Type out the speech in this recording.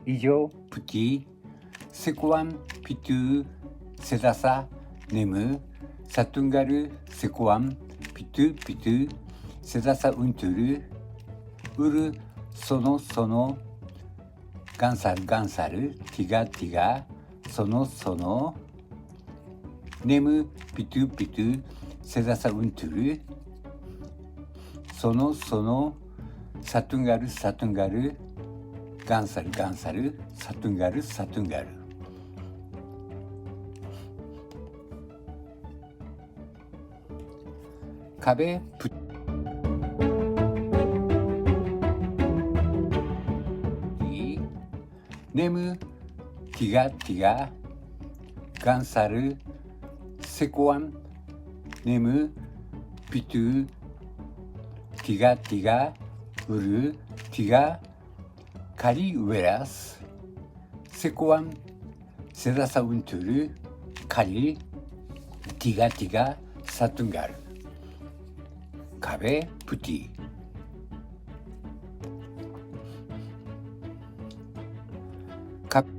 이조 푸티 세코암 피투 세다사 네무 사툰가르 세코암 피투 피투 세다사 운투르 우르 소노 간사르 티가 소노 네무 피투 세다사 운투르 소노 사툰가르 간사르 사툰가르壁プネムティガガンサルセコアンネムピトゥティガウルティガカリウエラスセコアンセダサウントゥルカリティガサトゥンガル壁プティ壁